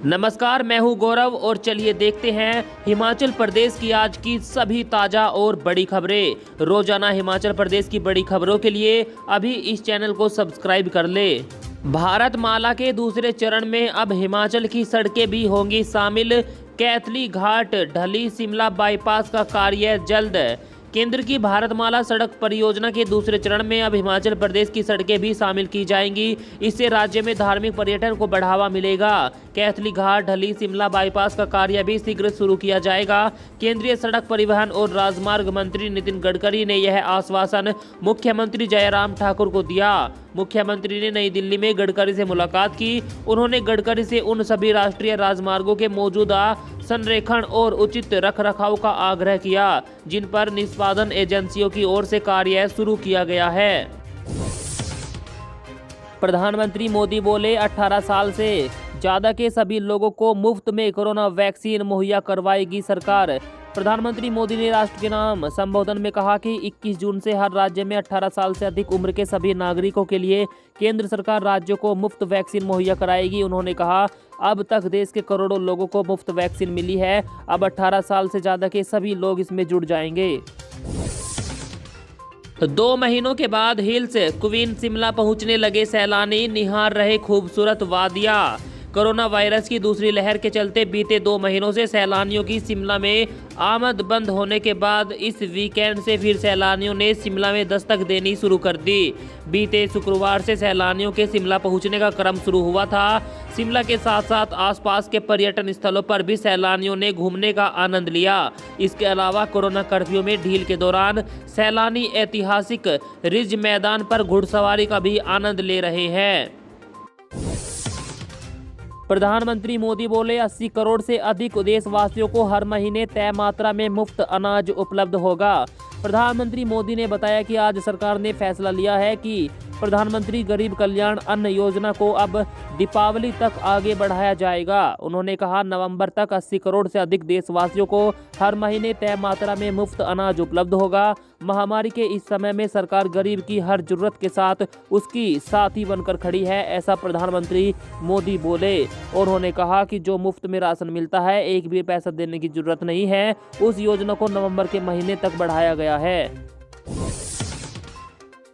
नमस्कार, मैं हूं गौरव और चलिए देखते हैं हिमाचल प्रदेश की आज की सभी ताज़ा और बड़ी खबरें। रोजाना हिमाचल प्रदेश की बड़ी खबरों के लिए अभी इस चैनल को सब्सक्राइब कर ले। भारत माला के दूसरे चरण में अब हिमाचल की सड़कें भी होंगी शामिल। कैथली घाट ढली शिमला बाईपास का कार्य जल्द। केंद्र की भारतमाला सड़क परियोजना के दूसरे चरण में अब हिमाचल प्रदेश की सड़कें भी शामिल की जाएंगी। इससे राज्य में धार्मिक पर्यटन को बढ़ावा मिलेगा। कैथली घाट ढली शिमला बाईपास का कार्य भी शीघ्र शुरू किया जाएगा। केंद्रीय सड़क परिवहन और राजमार्ग मंत्री नितिन गडकरी ने यह आश्वासन मुख्यमंत्री जयराम ठाकुर को दिया। मुख्यमंत्री ने नई दिल्ली में गडकरी से मुलाकात की। उन्होंने गडकरी से उन सभी राष्ट्रीय राजमार्गों के मौजूदा संरेखण और उचित रखरखाव का आग्रह किया जिन पर निष्पादन एजेंसियों की ओर से कार्य शुरू किया गया है। प्रधानमंत्री मोदी बोले 18 साल से ज्यादा के सभी लोगों को मुफ्त में कोरोना वैक्सीन मुहैया करवाएगी सरकार। प्रधानमंत्री मोदी ने राष्ट्र के नाम संबोधन में कहा कि 21 जून से हर राज्य में 18 साल से अधिक उम्र के सभी नागरिकों के लिए केंद्र सरकार राज्यों को मुफ्त वैक्सीन मुहैया कराएगी। उन्होंने कहा, अब तक देश के करोड़ों लोगों को मुफ्त वैक्सीन मिली है। अब 18 साल से ज़्यादा के सभी लोग इसमें जुड़ जाएंगे। 2 महीनों के बाद हिल्स क्वीन शिमला पहुंचने लगे सैलानी, निहार रहे खूबसूरत वादियाँ। कोरोना वायरस की दूसरी लहर के चलते बीते 2 महीनों से सैलानियों की शिमला में आमद बंद होने के बाद इस वीकेंड से फिर सैलानियों ने शिमला में दस्तक देनी शुरू कर दी। बीते शुक्रवार से सैलानियों के शिमला पहुंचने का क्रम शुरू हुआ था। शिमला के साथ साथ आसपास के पर्यटन स्थलों पर भी सैलानियों ने घूमने का आनंद लिया। इसके अलावा कोरोना कर्फ्यू में ढील के दौरान सैलानी ऐतिहासिक रिज मैदान पर घुड़सवारी का भी आनंद ले रहे हैं। प्रधानमंत्री मोदी बोले 80 करोड़ से अधिक देशवासियों को हर महीने तय मात्रा में मुफ्त अनाज उपलब्ध होगा। प्रधानमंत्री मोदी ने बताया कि आज सरकार ने फैसला लिया है कि प्रधानमंत्री गरीब कल्याण अन्न योजना को अब दीपावली तक आगे बढ़ाया जाएगा। उन्होंने कहा, नवंबर तक 80 करोड़ से अधिक देशवासियों को हर महीने तय मात्रा में मुफ्त अनाज उपलब्ध होगा। महामारी के इस समय में सरकार गरीब की हर जरूरत के साथ उसकी साथी बनकर खड़ी है, ऐसा प्रधानमंत्री मोदी बोले। और उन्होंने कहा कि जो मुफ्त में राशन मिलता है, एक भी पैसा देने की जरूरत नहीं है। उस योजना को नवंबर के महीने तक बढ़ाया गया है।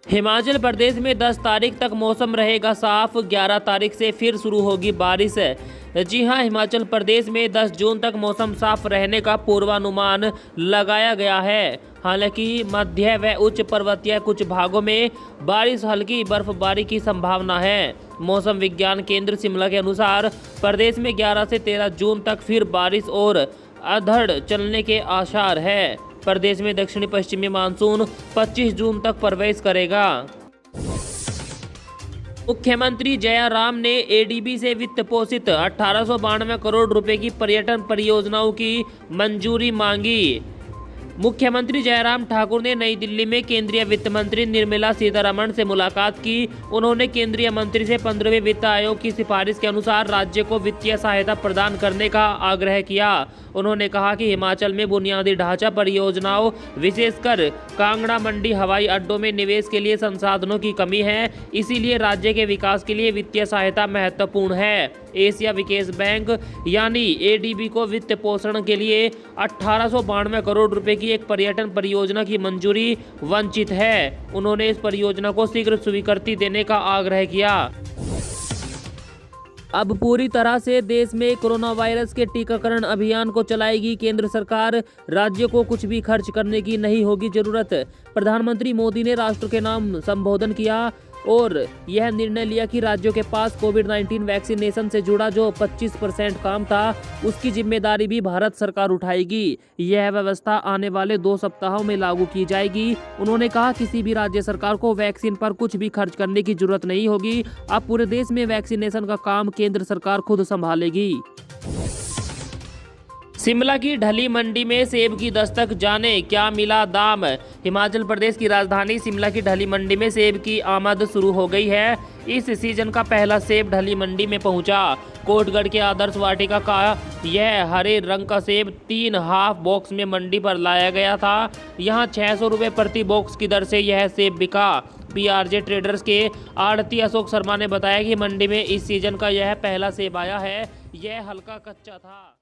हिमाचल प्रदेश में 10 तारीख तक मौसम रहेगा साफ। 11 तारीख से फिर शुरू होगी बारिश। जी हां, हिमाचल प्रदेश में 10 जून तक मौसम साफ रहने का पूर्वानुमान लगाया गया है। हालांकि मध्य व उच्च पर्वतीय कुछ भागों में बारिश, हल्की बर्फबारी की संभावना है। मौसम विज्ञान केंद्र शिमला के अनुसार प्रदेश में 11 से 13 जून तक फिर बारिश और अधड़ चलने के आसार है। प्रदेश में दक्षिणी पश्चिमी मानसून 25 जून तक प्रवेश करेगा। मुख्यमंत्री जयराम ने एडीबी से वित्त पोषित 1892 करोड़ रुपए की पर्यटन परियोजनाओं की मंजूरी मांगी। मुख्यमंत्री जयराम ठाकुर ने नई दिल्ली में केंद्रीय वित्त मंत्री निर्मला सीतारमण से मुलाकात की। उन्होंने केंद्रीय मंत्री से 15वें वित्त आयोग की सिफारिश के अनुसार राज्य को वित्तीय सहायता प्रदान करने का आग्रह किया। उन्होंने कहा कि हिमाचल में बुनियादी ढांचा परियोजनाओं, विशेषकर कांगड़ा मंडी हवाई अड्डों में निवेश के लिए संसाधनों की कमी है। इसीलिए राज्य के विकास के लिए वित्तीय सहायता महत्वपूर्ण है। एशिया विकास बैंक यानी एडीबी को वित्त पोषण के लिए 1892 करोड़ रुपए की एक पर्यटन परियोजना की मंजूरी वंचित है। उन्होंने इस परियोजना को शीघ्र स्वीकृति देने का आग्रह किया। अब पूरी तरह से देश में कोरोना वायरस के टीकाकरण अभियान को चलाएगी केंद्र सरकार। राज्यों को कुछ भी खर्च करने की नहीं होगी जरूरत। प्रधानमंत्री मोदी ने राष्ट्र के नाम संबोधन किया और यह निर्णय लिया कि राज्यों के पास कोविड-19 वैक्सीनेशन से जुड़ा जो 25% काम था, उसकी जिम्मेदारी भी भारत सरकार उठाएगी। यह व्यवस्था आने वाले 2 सप्ताहों में लागू की जाएगी। उन्होंने कहा, किसी भी राज्य सरकार को वैक्सीन पर कुछ भी खर्च करने की जरूरत नहीं होगी। अब पूरे देश में वैक्सीनेशन का काम केंद्र सरकार खुद संभालेगी। शिमला की ढली मंडी में सेब की दस्तक, जाने क्या मिला दाम। हिमाचल प्रदेश की राजधानी शिमला की ढली मंडी में सेब की आमद शुरू हो गई है। इस सीजन का पहला सेब ढली मंडी में पहुंचा। कोटगढ़ के आदर्श वाटिका का यह हरे रंग का सेब 3 हाफ बॉक्स में मंडी पर लाया गया था। यहां 600 रुपये प्रति बॉक्स की दर से यह सेब बिका। पीआरजे ट्रेडर्स के आड़ती अशोक शर्मा ने बताया कि मंडी में इस सीजन का यह पहला सेब आया है। यह हल्का कच्चा था।